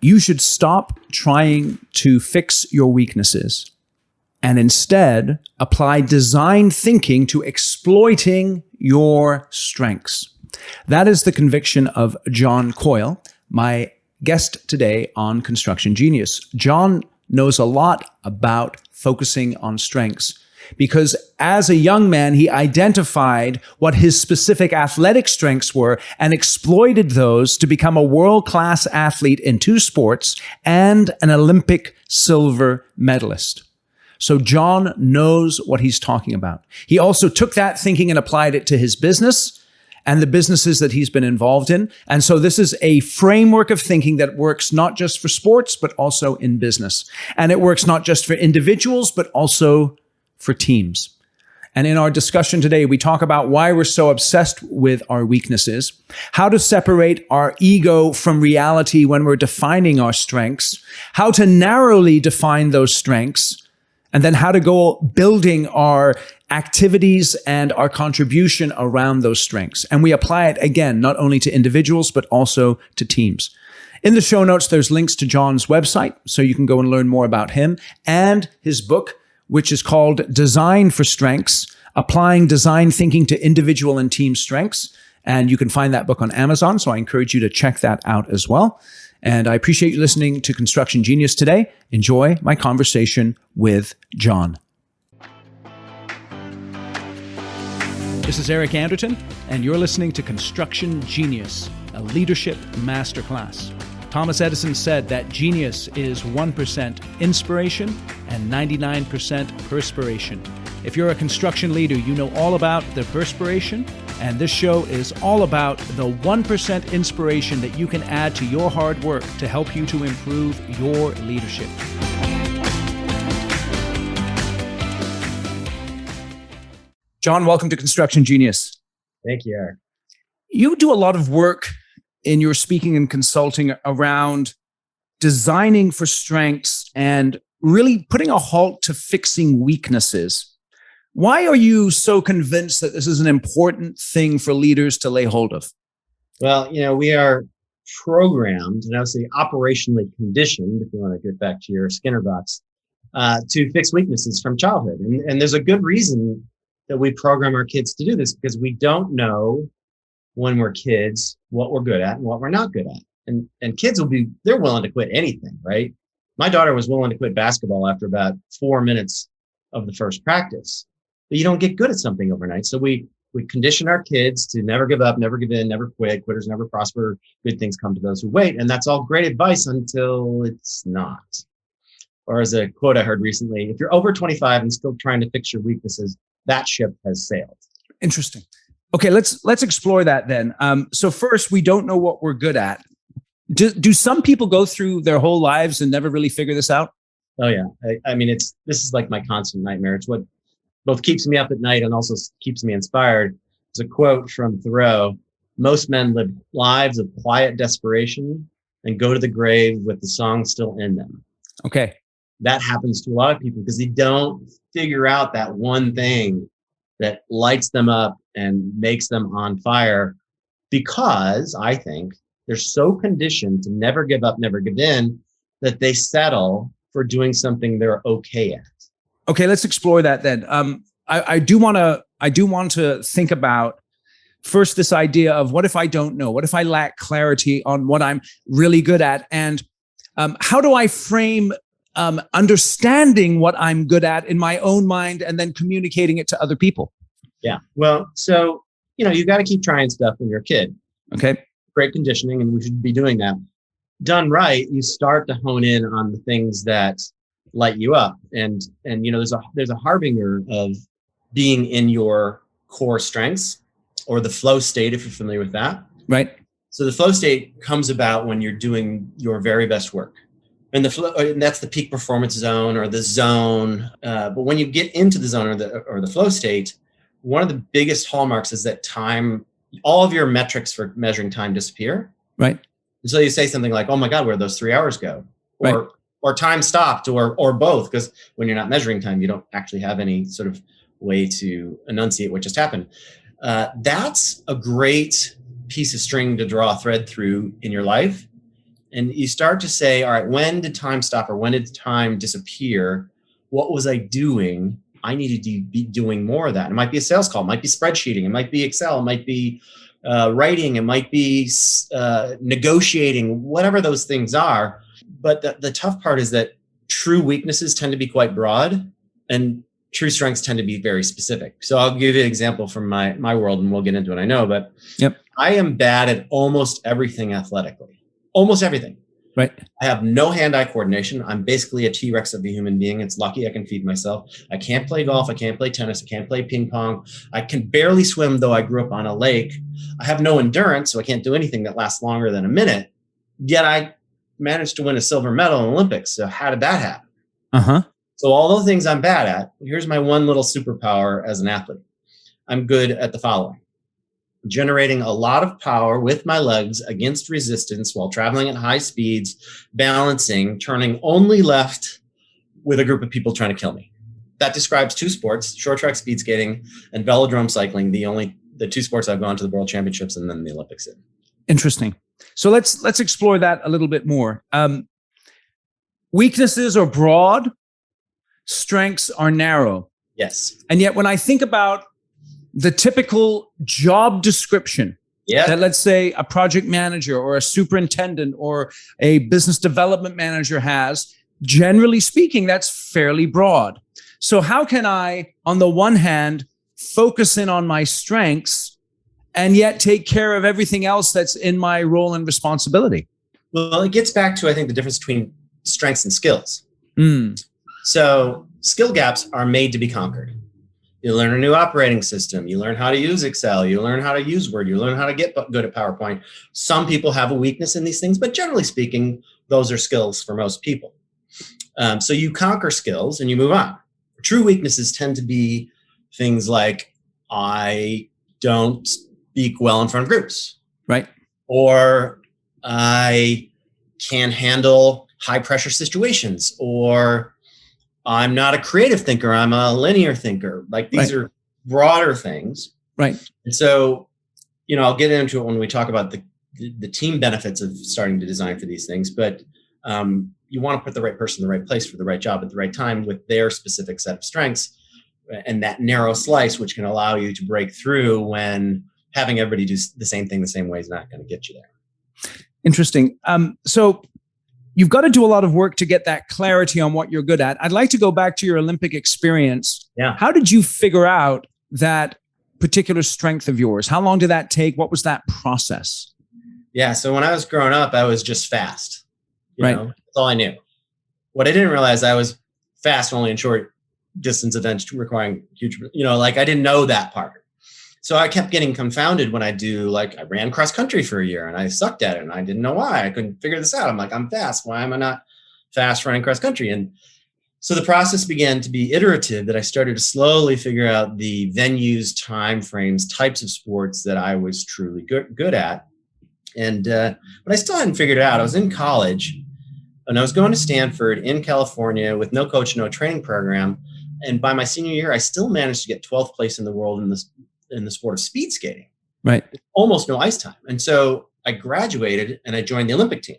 You should stop trying to fix your weaknesses and instead apply design thinking to exploiting your strengths. That is the conviction of John Coyle, my guest today on Construction Genius. John knows a lot about focusing on strengths because as a young man, he identified what his specific athletic strengths were and exploited those to become a world-class athlete in 2 sports and an Olympic silver medalist. So John knows what he's talking about. He also took that thinking and applied it to his business and the businesses that he's been involved in. And so this is a framework of thinking that works not just for sports, but also in business. And it works not just for individuals, but also for teams. And in our discussion today, we talk about why we're so obsessed with our weaknesses, how to separate our ego from reality when we're defining our strengths, how to narrowly define those strengths, and then how to go building our activities and our contribution around those strengths. And we apply it, again, not only to individuals, but also to teams. In the show notes, there's links to John's website, so you can go and learn more about him, and his book, which is called Design for Strengths, Applying Design Thinking to Individual and Team Strengths. And you can find that book on Amazon, so I encourage you to check that out as well. And I appreciate you listening to Construction Genius today. Enjoy my conversation with John. This is Eric Anderton, and you're listening to Construction Genius, a leadership masterclass. Thomas Edison said that genius is 1% inspiration and 99% perspiration. If you're a construction leader, you know all about the perspiration, and this show is all about the 1% inspiration that you can add to your hard work to help you to improve your leadership. John, welcome to Construction Genius. Thank you, Eric. You do a lot of work in your speaking and consulting around designing for strengths and really putting a halt to fixing weaknesses. Why are you so convinced that this is an important thing for leaders to lay hold of? Well, we are programmed, and I would say operationally conditioned, if you want to get back to your Skinner box, to fix weaknesses from childhood. And there's a good reason that we program our kids to do this, because we don't know when we're kids what we're good at and what we're not good at. And kids they're willing to quit anything, right? My daughter was willing to quit basketball after about 4 minutes of the first practice. But you don't get good at something overnight. So we condition our kids to never give up, never give in, never quit. Quitters never prosper. Good things come to those who wait. And that's all great advice until it's not. Or as a quote I heard recently, if you're over 25 and still trying to fix your weaknesses, that ship has sailed. Interesting. Okay, let's explore that then. So first, we don't know what we're good at. Do some people go through their whole lives and never really figure this out? Oh yeah, I mean, this is like my constant nightmare. It's what both keeps me up at night and also keeps me inspired. It's a quote from Thoreau: "Most men live lives of quiet desperation and go to the grave with the song still in them." Okay, that happens to a lot of people because they don't figure out that one thing that lights them up and makes them on fire, because I think they're so conditioned to never give up, never give in, that they settle for doing something they're okay at. Okay, let's explore that then. I do want to think about first this idea of what if I don't know? What if I lack clarity on what I'm really good at? And how do I frame understanding what I'm good at in my own mind and then communicating it to other people? Yeah. Well, so, you got to keep trying stuff when you're a kid. Okay. Great conditioning, and we should be doing that. Done right, you start to hone in on the things that light you up. And there's a harbinger of being in your core strengths, or the flow state, if you're familiar with that. Right. So the flow state comes about when you're doing your very best work. And and that's the peak performance zone or the zone. But when you get into the zone or the flow state, one of the biggest hallmarks is that all of your metrics for measuring time disappear. Right. And so you say something like, "Oh my God, where'd those 3 hours go?" Or time stopped, or both, because when you're not measuring time, you don't actually have any sort of way to enunciate what just happened. That's a great piece of string to draw a thread through in your life. And you start to say, all right, when did time stop or when did time disappear? What was I doing? I needed to be doing more of that. It might be a sales call, it might be spreadsheeting, it might be Excel, it might be writing, it might be negotiating, whatever those things are. But the tough part is that true weaknesses tend to be quite broad and true strengths tend to be very specific. So I'll give you an example from my world and we'll get into it, I know, but I am bad at almost everything athletically. Almost everything. Right. I have no hand-eye coordination. I'm basically a T-Rex of a human being. It's lucky I can feed myself. I can't play golf. I can't play tennis. I can't play ping pong. I can barely swim, though I grew up on a lake. I have no endurance, so I can't do anything that lasts longer than a minute. Yet I managed to win a silver medal in Olympics. So how did that happen? Uh-huh. So all those things I'm bad at, here's my one little superpower as an athlete. I'm good at the following. Generating a lot of power with my legs against resistance while traveling at high speeds, balancing, turning only left with a group of people trying to kill me. That describes two sports, short track speed skating and velodrome cycling, the two sports I've gone to the World Championships and then the Olympics in. Interesting. So let's explore that a little bit more. Weaknesses are broad, strengths are narrow. Yes. And yet when I think about the typical job description that, let's say, a project manager or a superintendent or a business development manager has, generally speaking, that's fairly broad. So how can I, on the one hand, focus in on my strengths and yet take care of everything else that's in my role and responsibility? Well, it gets back to, I think, the difference between strengths and skills. Mm. So skill gaps are made to be conquered. You learn a new operating system. You learn how to use Excel. You learn how to use Word. You learn how to get good at PowerPoint. Some people have a weakness in these things, but generally speaking, those are skills for most people. So you conquer skills and you move on. True weaknesses tend to be things like, I don't speak well in front of groups. Right. Or I can't handle high pressure situations, or I'm not a creative thinker. I'm a linear thinker. Like these are broader things. Right. And so, I'll get into it when we talk about the team benefits of starting to design for these things. But you want to put the right person in the right place for the right job at the right time with their specific set of strengths and that narrow slice, which can allow you to break through when having everybody do the same thing the same way is not going to get you there. Interesting. So you've got to do a lot of work to get that clarity on what you're good at. I'd like to go back to your Olympic experience. Yeah. How did you figure out that particular strength of yours? How long did that take? What was that process? Yeah. So when I was growing up, I was just fast. Right. That's all I knew. What I didn't realize, I was fast only in short distance events requiring huge, I didn't know that part. So I kept getting confounded when I ran cross country for a year and I sucked at it and I didn't know why. I couldn't figure this out. I'm like, I'm fast. Why am I not fast running cross country? And so the process began to be iterative, that I started to slowly figure out the venues, time frames, types of sports that I was truly good at. And but I still hadn't figured it out. I was in college and I was going to Stanford in California with no coach, no training program. And by my senior year, I still managed to get 12th place in the world in the sport of speed skating. Right. Almost no ice time. And so I graduated and I joined the Olympic team.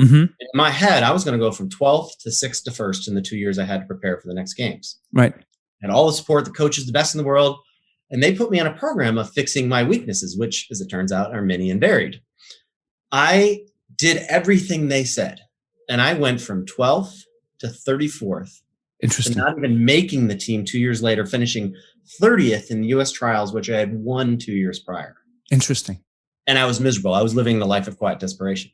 Mm-hmm. In my head, I was going to go from 12th to 6th to 1st in the 2 years I had to prepare for the next games. Right. And all the support, the coaches, the best in the world. And they put me on a program of fixing my weaknesses, which, as it turns out, are many and varied. I did everything they said. And I went from 12th to 34th. Interesting. And not even making the team 2 years later, finishing 30th in the US trials, which I had won 2 years prior. Interesting. And I was miserable. I was living the life of quiet desperation.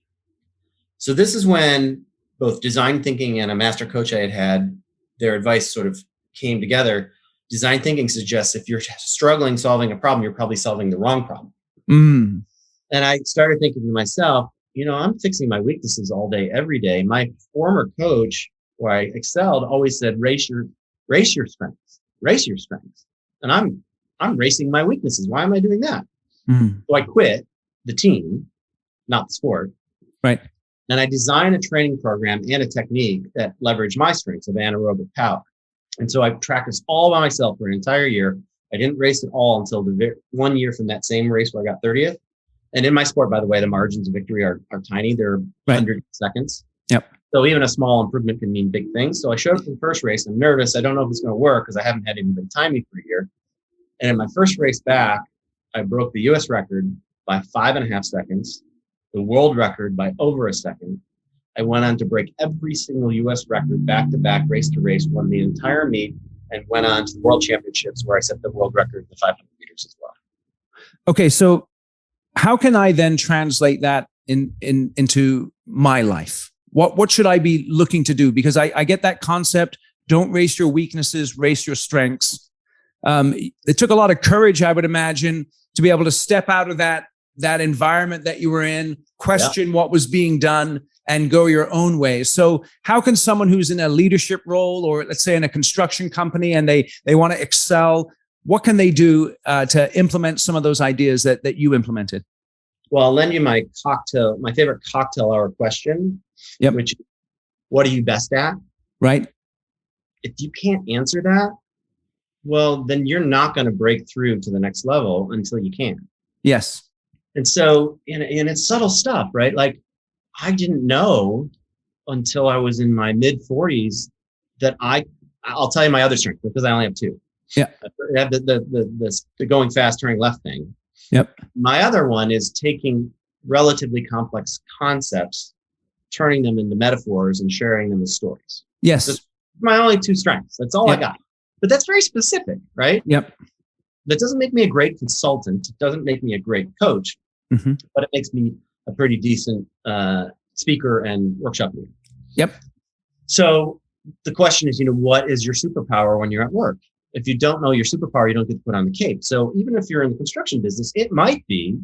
So this is when both design thinking and a master coach I had, their advice sort of came together. Design thinking suggests if you're struggling solving a problem, you're probably solving the wrong problem. Mm. And I started thinking to myself, I'm fixing my weaknesses all day, every day. My former coach, where I excelled, always said, race your strengths. And I'm racing my weaknesses. Why am I doing that? Mm. So I quit the team, not the sport. Right. And I designed a training program and a technique that leveraged my strengths of anaerobic power. And so I tracked this all by myself for an entire year. I didn't race at all until the 1 year from that same race where I got 30th. And in my sport, by the way, the margins of victory are tiny. They're Right. 100 seconds. Yep. So even a small improvement can mean big things. So I showed up for the first race. I'm nervous. I don't know if it's going to work because I haven't had anybody time me for a year. And in my first race back, I broke the US record by 5.5 seconds, the world record by over a second. I went on to break every single US record back to back, race to race, won the entire meet, and went on to the world championships where I set the world record in the 500 meters as well. Okay, so how can I then translate that into my life? What should I be looking to do? Because I get that concept. Don't race your weaknesses, race your strengths. It took a lot of courage, I would imagine, to be able to step out of that environment that you were in, question what was being done, and go your own way. So how can someone who's in a leadership role, or let's say in a construction company, and they want to excel, what can they do to implement some of those ideas that you implemented? Well, I'll lend you my favorite cocktail hour question, which is, what are you best at? Right. If you can't answer that, well, then you're not going to break through to the next level until you can. Yes. And so, and it's subtle stuff, right? Like, I didn't know until I was in my mid 40s that I'll tell you my other strength, because I only have two. Yeah. I have the going fast, turning left thing. Yep. My other one is taking relatively complex concepts, turning them into metaphors and sharing them as stories. Yes. That's my only two strengths. That's all I got. But that's very specific, right? Yep. That doesn't make me a great consultant. It doesn't make me a great coach, but it makes me a pretty decent speaker and workshop leader. Yep. So the question is, what is your superpower when you're at work? If you don't know your superpower, you don't get to put on the cape. So even if you're in the construction business, it might be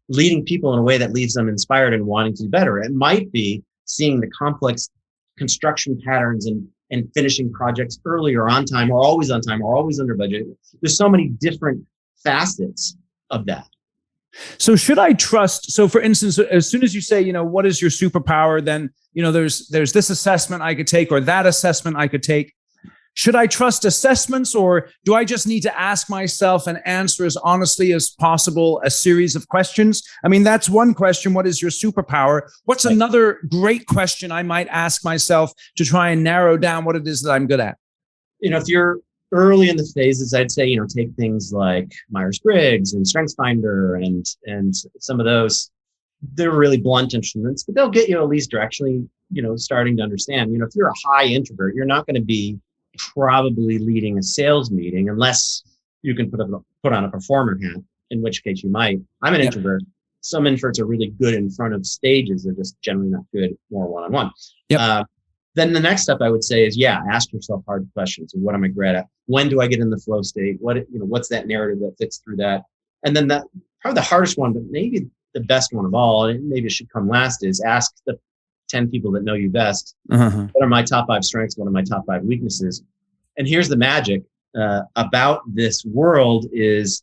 leading people in a way that leaves them inspired and wanting to do better. It might be seeing the complex construction patterns and finishing projects early or on time, or always on time, or always under budget. There's so many different facets of that. So should I trust? So for instance, as soon as you say, what is your superpower, then, there's this assessment I could take, or that assessment I could take. Should I trust assessments, or do I just need to ask myself and answer as honestly as possible a series of questions? I mean, that's one question. What is your superpower? What's another great question I might ask myself to try and narrow down what it is that I'm good at? If you're early in the phases, I'd say, take things like Myers-Briggs and StrengthsFinder and some of those. They're really blunt instruments, but they'll get you at least directionally, starting to understand. If you're a high introvert, you're not going to be probably leading a sales meeting unless you can put on a performer hat, in which case you might. I'm an introvert. Some introverts are really good in front of stages. They're just generally not good more one-on-one. Then the next step I would say is, ask yourself hard questions. What am I great at? When do I get in the flow state? What's that narrative that fits through that? And then that probably the hardest one, but maybe the best one of all, and maybe it should come last, is ask the 10 people that know you best. What are my top 5 strengths? What are my top 5 weaknesses? And here's the magic about this world is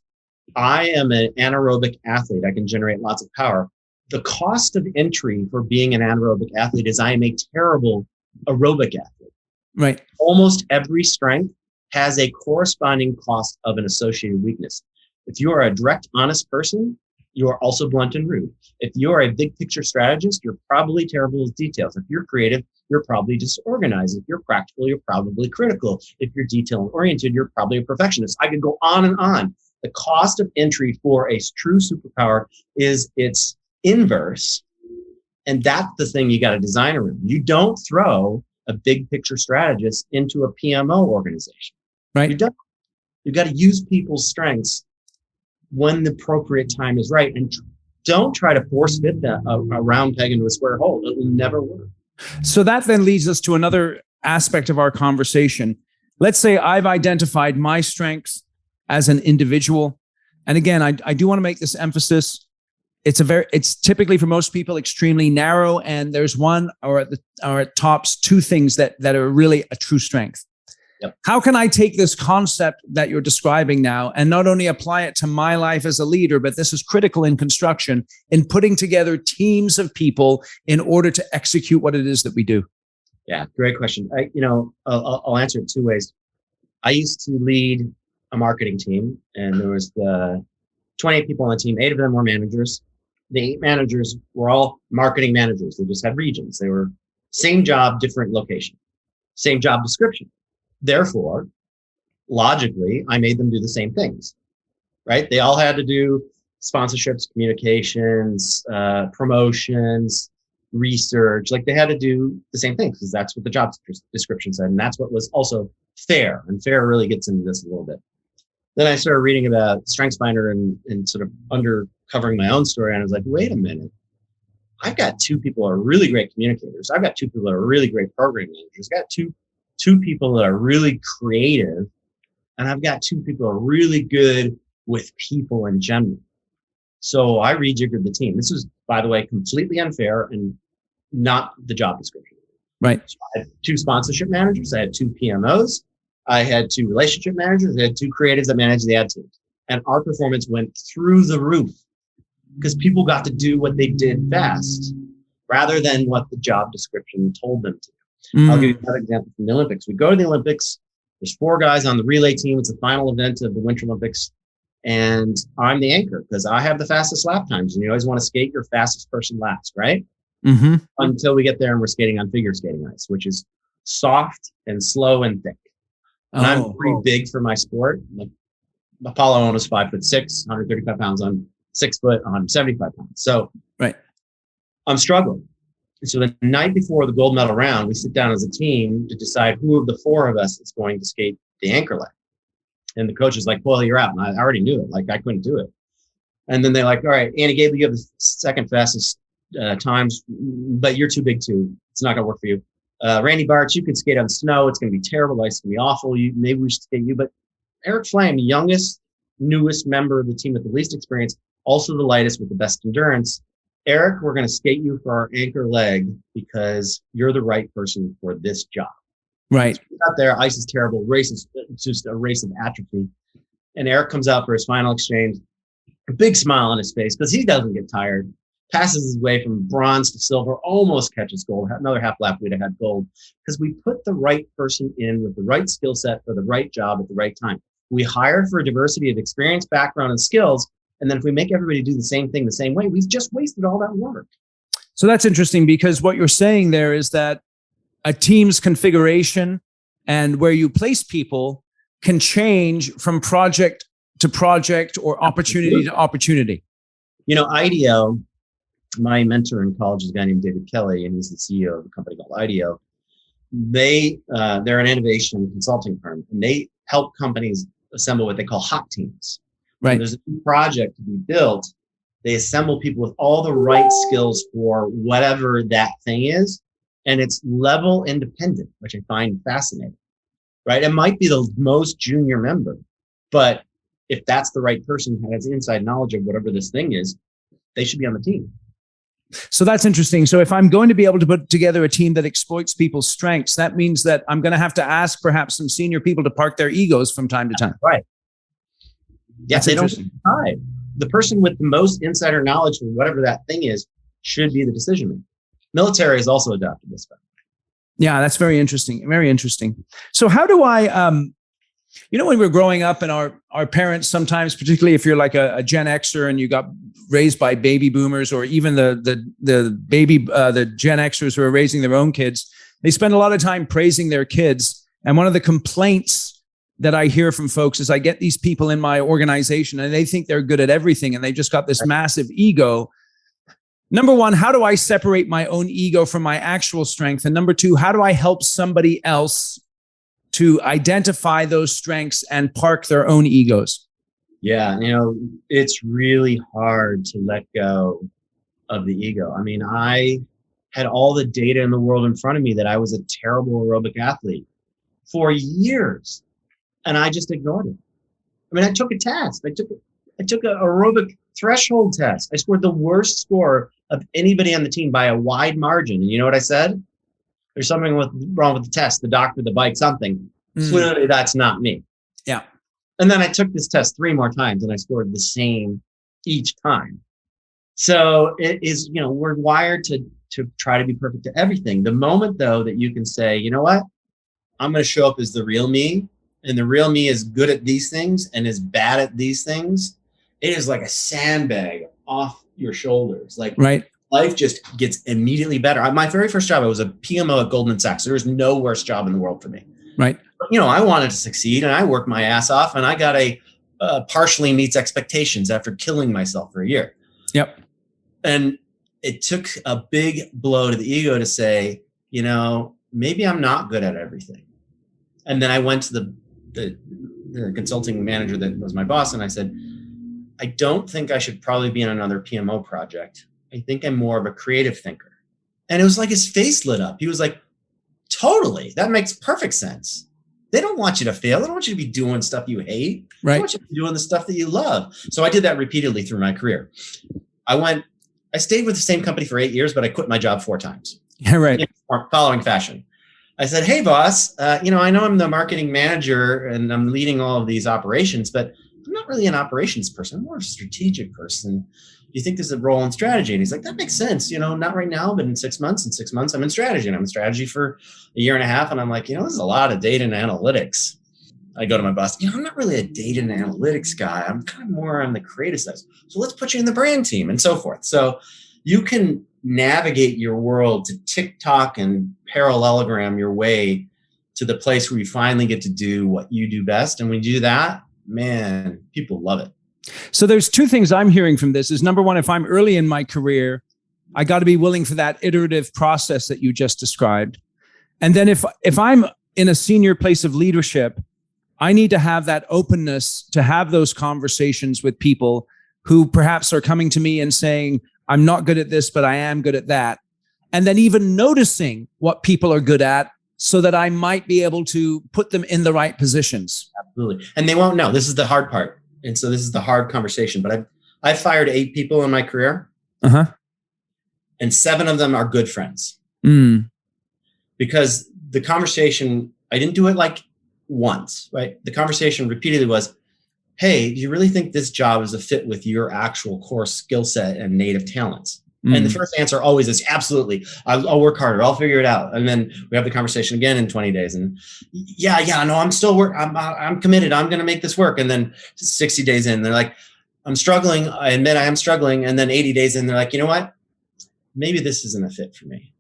I am an anaerobic athlete. I can generate lots of power. The cost of entry for being an anaerobic athlete is I am a terrible aerobic athlete. Right. Almost every strength has a corresponding cost of an associated weakness. If you are a direct, honest person, you are also blunt and rude. If you are a big picture strategist, you're probably terrible with details. If you're creative, you're probably disorganized. If you're practical, you're probably critical. If you're detail oriented, you're probably a perfectionist. I could go on and on. The cost of entry for a true superpower is its inverse. And that's the thing you got to design around. You don't throw a big picture strategist into a PMO organization. Right. You don't. You got to use people's strengths when the appropriate time is right. And don't try to force fit a round peg into a square hole. It will never work. So that then leads us to another aspect of our conversation. Let's say I've identified my strengths as an individual. And again, I do want to make this emphasis. It's typically for most people extremely narrow, and there's one or at tops 2 things that are really a true strength. Yep. How can I take this concept that you're describing now and not only apply it to my life as a leader, but this is critical in construction, in putting together teams of in order to execute what it is that we do? Yeah, great question. I'll answer it 2 ways. I used to lead a marketing team, and there was the 28 people on the team. 8 of them were managers. The 8 managers were all marketing managers. They just had regions. They were same job, different location, same job description. Therefore, logically, I made them do the same things, right? They all had to do sponsorships, communications, promotions, research. Like they had to do the same things because that's what the job description said. And that's what was also fair. And fair really gets into this a little bit. Then I started reading about StrengthsFinder and sort of uncovering my own story. And I was like, wait a minute. I've got 2 people who are really great communicators. I've got 2 people that are really great program managers. I've got two people that are really creative. And I've got 2 people who are really good with people in general. So I rejiggered the team. This was, by the way, completely unfair and not the job description. Right. So I had 2 sponsorship managers. I had 2 PMOs. I had 2 relationship managers. I had 2 creatives that managed the ad teams. And our performance went through the roof because people got to do what they did best rather than what the job description told them to. I'll give you another example from the Olympics. We go to the Olympics. There's 4 guys on the relay team. It's the final event of the Winter Olympics. And I'm the anchor because I have the fastest lap times. And you always want to skate your fastest person last, right? Mm-hmm. Until we get there and we're skating on figure skating ice, which is soft and slow and thick. And I'm pretty big for my sport. Like Apollo was 5'6", 135 pounds. I'm 6 foot, 175 pounds. So right. I'm struggling. And so the night before the gold medal round, we sit down as a team to decide who of the 4 of us is going to skate the anchor leg. And the coach is like, well, you're out. And I already knew it. Like I couldn't do it. And then they're like, all right, Andy Gable, you have the second fastest times, but you're too big too. It's not going to work for you. Randy Bartz, you could skate on snow. It's going to be terrible. It's going to be awful. Maybe we should skate you. But Eric Flame, youngest, newest member of the team with the least experience, also the lightest with the best endurance. Eric, we're going to skate you for our anchor leg because you're the right person for this job. Right. So out there, ice is terrible. Race is just a race of atrophy. And Eric comes out for his final exchange, a big smile on his face because he doesn't get tired. Passes his way from bronze to silver, almost catches gold. Another half lap, we'd have had gold because we put the right person in with the right skill set for the right job at the right time. We hired for a diversity of experience, background, and skills. And then if we make everybody do the same thing the same way, we've just wasted all that work. So that's interesting because what you're saying there is that a team's configuration and where you place people can change from project to project or opportunity to opportunity. You know, IDEO, my mentor in college is a guy named David Kelly, and he's the CEO of a company called IDEO. They're an innovation consulting firm, and they help companies assemble what they call hot teams. Right. When there's a new project to be built, they assemble people with all the right skills for whatever that thing is. And it's level independent, which I find fascinating, right? It might be the most junior member, but if that's the right person who has inside knowledge of whatever this thing is, they should be on the team. So that's interesting. So if I'm going to be able to put together a team that exploits people's strengths, that means that I'm going to have to ask perhaps some senior people to park their egos from time to time. Right. Yeah, that's they don't decide. The person with the most insider knowledge for whatever that thing is should be the decision maker. Military has also adopted this. Yeah, that's very interesting. Very interesting. So how do I, when we're growing up and our parents sometimes, particularly if you're like a Gen Xer and you got raised by baby boomers or even the Gen Xers who are raising their own kids, they spend a lot of time praising their kids. And one of the complaints that I hear from folks is I get these people in my organization and they think they're good at everything and they've just got this massive ego. Number one, how do I separate my own ego from my actual strength? And number two, how do I help somebody else to identify those strengths and park their own egos? Yeah, it's really hard to let go of the ego. I mean, I had all the data in the world in front of me that I was a terrible aerobic athlete for years, and I just ignored it. I mean, I took a test. I took an aerobic threshold test. I scored the worst score of anybody on the team by a wide margin. And you know what I said? There's something wrong with the test, the doctor, the bike, something. Clearly, that's not me. Yeah. And then I took this test 3 more times and I scored the same each time. So it is, we're wired to try to be perfect at everything. The moment, though, that you can say, you know what? I'm going to show up as the real me, and the real me is good at these things and is bad at these things, it is like a sandbag off your shoulders. Like Right. life just gets immediately better. My very first job, I was a PMO at Goldman Sachs. There was no worse job in the world for me. Right. But, you know, I wanted to succeed and I worked my ass off, and I got a partially meets expectations after killing myself for a year. Yep. And it took a big blow to the ego to say, you know, maybe I'm not good at everything. And then I went to the consulting manager that was my boss, and I said, I don't think I should probably be in another PMO project. I think I'm more of a creative thinker. And it was like his face lit up. He was like, totally. That makes perfect sense. They don't want you to fail. They don't want you to be doing stuff you hate. Right. They want you to be doing the stuff that you love. So I did that repeatedly through my career. I stayed with the same company for 8 years, but I quit my job 4 times. Yeah, right. In following fashion. I said, hey, boss, you know, I know I'm the marketing manager and I'm leading all of these operations, but I'm not really an operations person. I'm more of a strategic person. Do you think there's a role in strategy? And he's like, that makes sense. You know, not right now, but in 6 months. In 6 months, I'm in strategy. And I'm in strategy for a year and a half. And I'm like, you know, this is a lot of data and analytics. I go to my boss, you know, I'm not really a data and analytics guy. I'm kind of more on the creative side. So let's put you in the brand team and so forth. So you can navigate your world to TikTok and parallelogram your way to the place where you finally get to do what you do best. And when you do that, man, people love it. So there's 2 things I'm hearing from this is, number one, if I'm early in my career, I got to be willing for that iterative process that you just described. And then if I'm in a senior place of leadership, I need to have that openness to have those conversations with people who perhaps are coming to me and saying, I'm not good at this, but I am good at that. And then even noticing what people are good at so that I might be able to put them in the right positions. Absolutely. And they won't know. This is the hard part. And so this is the hard conversation. But I've fired 8 people in my career. Uh-huh. And 7 of them are good friends. Because the conversation, I didn't do it like once, right? The conversation repeatedly was, hey, do you really think this job is a fit with your actual core skill set and native talents? And the first answer always is absolutely. I'll work harder. I'll figure it out. And then we have the conversation again in 20 days. And no, I'm still I'm committed. I'm going to make this work. And then 60 days in, they're like, I'm struggling. I admit I am struggling. And then 80 days in, they're like, you know what? Maybe this isn't a fit for me.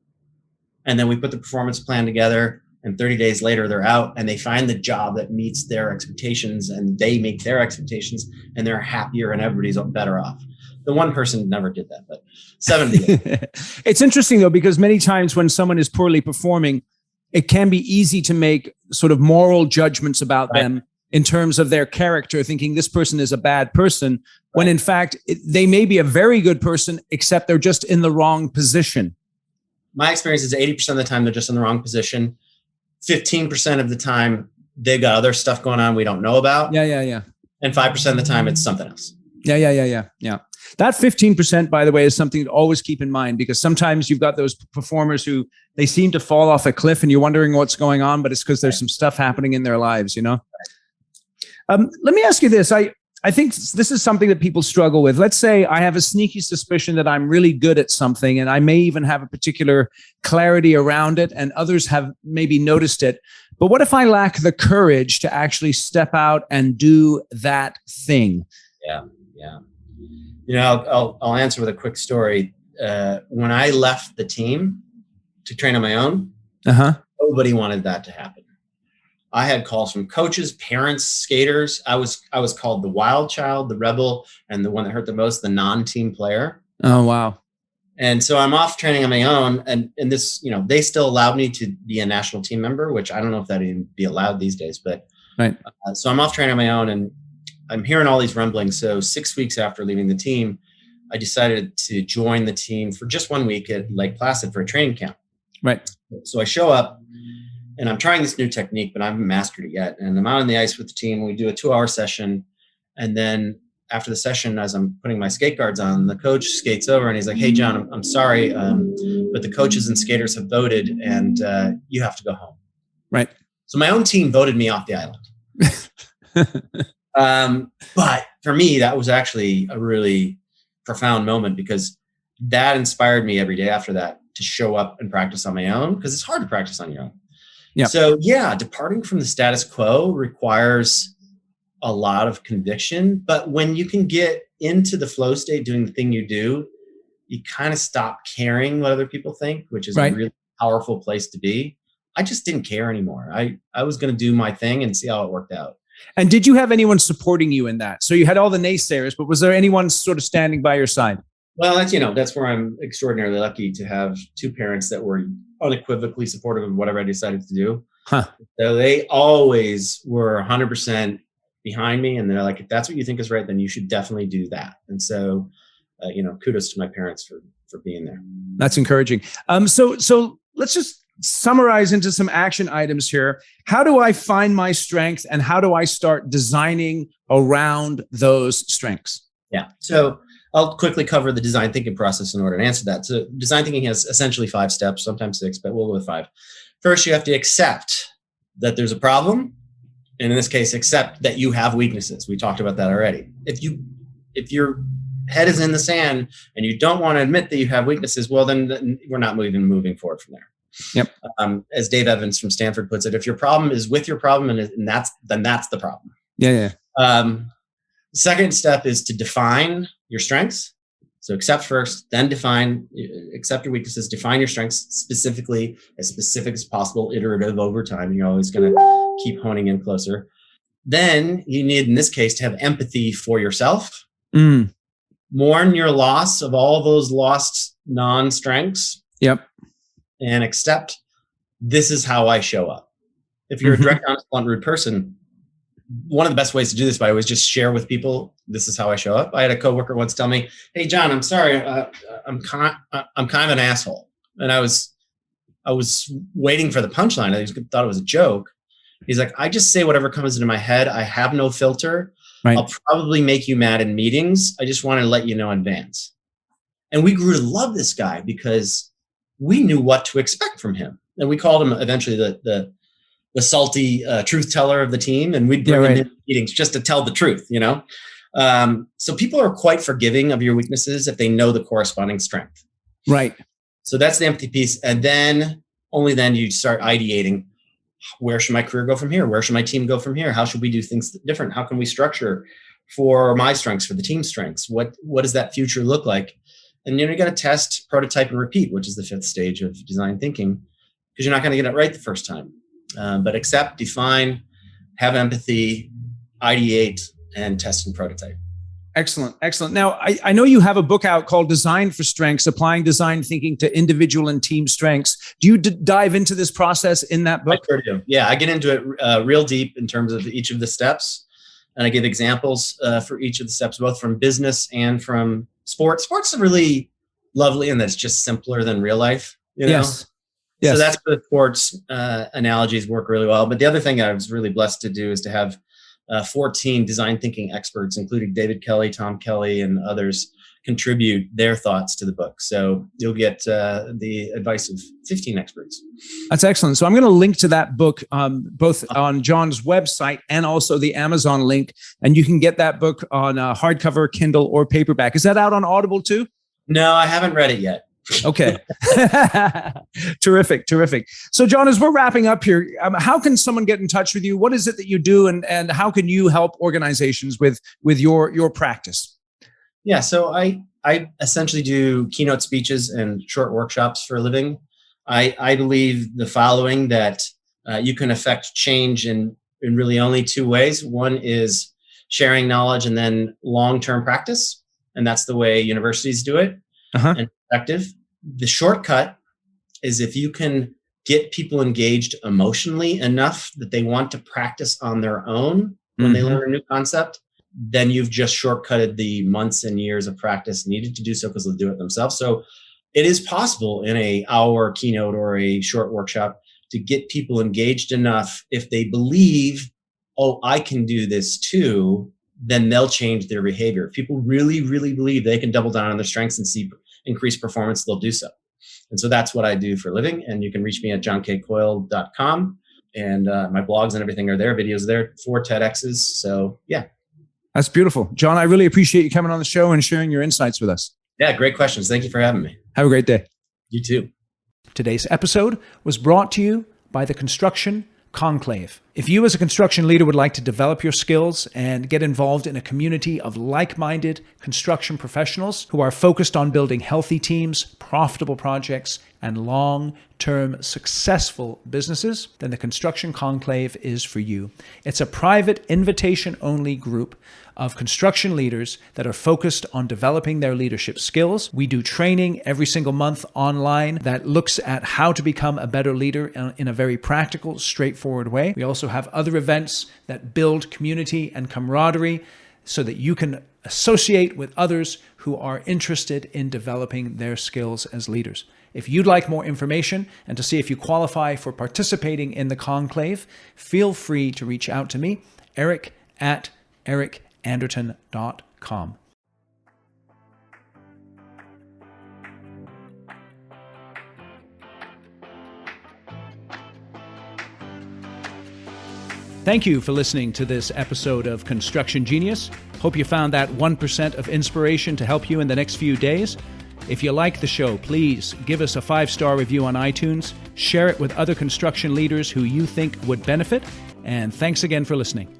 And then we put the performance plan together. And 30 days later, they're out and they find the job that meets their expectations, and they meet their expectations, and they're happier and everybody's better off. The one person never did that, but 70 did. It's interesting, though, because many times when someone is poorly performing, it can be easy to make sort of moral judgments about them in terms of their character, thinking this person is a bad person, when in fact, they may be a very good person, except they're just in the wrong position. My experience is 80% of the time, they're just in the wrong position. 15% of the time, they've got other stuff going on we don't know about. Yeah. And 5% of the time, it's something else. Yeah. That 15%, by the way, is something to always keep in mind, because sometimes you've got those performers who they seem to fall off a cliff and you're wondering what's going on, but it's because there's some stuff happening in their lives, you know? Let me ask you this. I think this is something that people struggle with. Let's say I have a sneaky suspicion that I'm really good at something, and I may even have a particular clarity around it, and others have maybe noticed it. But what if I lack the courage to actually step out and do that thing? Yeah. You know, I'll answer with a quick story. When I left the team to train on my own, nobody wanted that to happen. I had calls from coaches, parents, skaters. I was called the wild child, the rebel, and the one that hurt the most, the non-team player. Oh, wow. And so I'm off training on my own. And this, you know, they still allowed me to be a national team member, which I don't know if that'd even be allowed these days. But so I'm off training on my own, and I'm hearing all these rumblings. So 6 weeks after leaving the team, I decided to join the team for just 1 week at Lake Placid for a training camp. Right. So I show up. And I'm trying this new technique, but I haven't mastered it yet. And I'm out on the ice with the team. We do a 2-hour session. And then after the session, as I'm putting my skate guards on, the coach skates over and he's like, hey, John, I'm sorry, but the coaches and skaters have voted and you have to go home. Right. So my own team voted me off the island. But for me, that was actually a really profound moment, because that inspired me every day after that to show up and practice on my own, because it's hard to practice on your own. Yeah. So departing from the status quo requires a lot of conviction. But when you can get into the flow state doing the thing you do, you kind of stop caring what other people think, which is a really powerful place to be. I just didn't care anymore. I was going to do my thing and see how it worked out. And did you have anyone supporting you in that? So you had all the naysayers, but was there anyone sort of standing by your side? Well, that's where I'm extraordinarily lucky to have two parents that were unequivocally supportive of whatever I decided to do. Huh. So they always were 100% behind me. And they're like, if that's what you think is right, then you should definitely do that. And so, kudos to my parents for being there. That's encouraging. So let's just summarize into some action items here. How do I find my strength and how do I start designing around those strengths? Yeah. So I'll quickly cover the design thinking process in order to answer that. So design thinking has essentially 5 steps, sometimes 6, but we'll go with 5. First, you have to accept that there's a problem. And in this case, accept that you have weaknesses. We talked about that already. If your head is in the sand and you don't want to admit that you have weaknesses, well, then we're not moving forward from there. Yep. As Dave Evans from Stanford puts it, if your problem is with your problem, and that's the problem. Yeah. Second step is to define your strengths. So accept first, then accept your weaknesses, define your strengths specifically, as specific as possible, iterative over time. You're always going to keep honing in closer. Then you need, in this case, to have empathy for yourself. Mourn your loss of all those lost non-strengths. Yep. And accept, this is how I show up. If you're a direct, honest, blunt, rude person, one of the best ways to do this, by the way, is just share with people, this is how I show up. I had a coworker once tell me, hey, John, I'm sorry. I'm kind of an asshole. And I was waiting for the punchline. I thought it was a joke. He's like, I just say whatever comes into my head. I have no filter. Right. I'll probably make you mad in meetings. I just want to let you know in advance. And we grew to love this guy because we knew what to expect from him. And we called him eventually the salty truth teller of the team. And we'd bring him in meetings just to tell the truth, So people are quite forgiving of your weaknesses if they know the corresponding strength. Right. So that's the empathy piece. And then only then you start ideating, where should my career go from here? Where should my team go from here? How should we do things different? How can we structure for my strengths, for the team's strengths? What does that future look like? And you got to test, prototype, and repeat, which is the 5th stage of design thinking, because you're not going to get it right the first time. But accept, define, have empathy, ideate, and test and prototype. Excellent. Now, I know you have a book out called Design for Strengths, Applying Design Thinking to Individual and Team Strengths. Do you dive into this process in that book? I sure do. Yeah, I get into it real deep in terms of each of the steps. And I give examples for each of the steps, both from business and from sports. Sports are really lovely, and that's just simpler than real life. Yes. So that's where the sports analogies work really well. But the other thing I was really blessed to do is to have 14 design thinking experts, including David Kelly, Tom Kelly, and others, contribute their thoughts to the book. So you'll get the advice of 15 experts. That's excellent. So I'm going to link to that book both on John's website and also the Amazon link. And you can get that book on hardcover, Kindle, or paperback. Is that out on Audible too? No, I haven't read it yet. Okay. Terrific. So John, as we're wrapping up here, how can someone get in touch with you? What is it that you do, and how can you help organizations with your practice? Yeah, so I essentially do keynote speeches and short workshops for a living. I believe the following, that you can affect change in really only 2 ways. One is sharing knowledge and then long-term practice. And that's the way universities do it. And effective. The shortcut is if you can get people engaged emotionally enough that they want to practice on their own when they learn a new concept, then you've just shortcutted the months and years of practice needed to do so, because they'll do it themselves. So it is possible in an hour keynote or a short workshop to get people engaged enough. If they believe, oh, I can do this too, then they'll change their behavior. If people really, really believe they can double down on their strengths and see increased performance, they'll do so. And so that's what I do for a living. And you can reach me at johnkcoyle.com. And my blogs and everything are there, videos there, 4 TEDx's. So yeah. That's beautiful. John, I really appreciate you coming on the show and sharing your insights with us. Yeah, great questions. Thank you for having me. Have a great day. You too. Today's episode was brought to you by the Construction Conclave. If you as a construction leader would like to develop your skills and get involved in a community of like-minded construction professionals who are focused on building healthy teams, profitable projects, and long-term successful businesses, then the Construction Conclave is for you. It's a private, invitation-only group of construction leaders that are focused on developing their leadership skills. We do training every single month online that looks at how to become a better leader in a very practical, straightforward way. We also have other events that build community and camaraderie so that you can associate with others who are interested in developing their skills as leaders. If you'd like more information and to see if you qualify for participating in the conclave, feel free to reach out to me, eric@ericanderton.com. Thank you for listening to this episode of Construction Genius. Hope you found that 1% of inspiration to help you in the next few days. If you like the show, please give us a 5-star review on iTunes, share it with other construction leaders who you think would benefit, and thanks again for listening.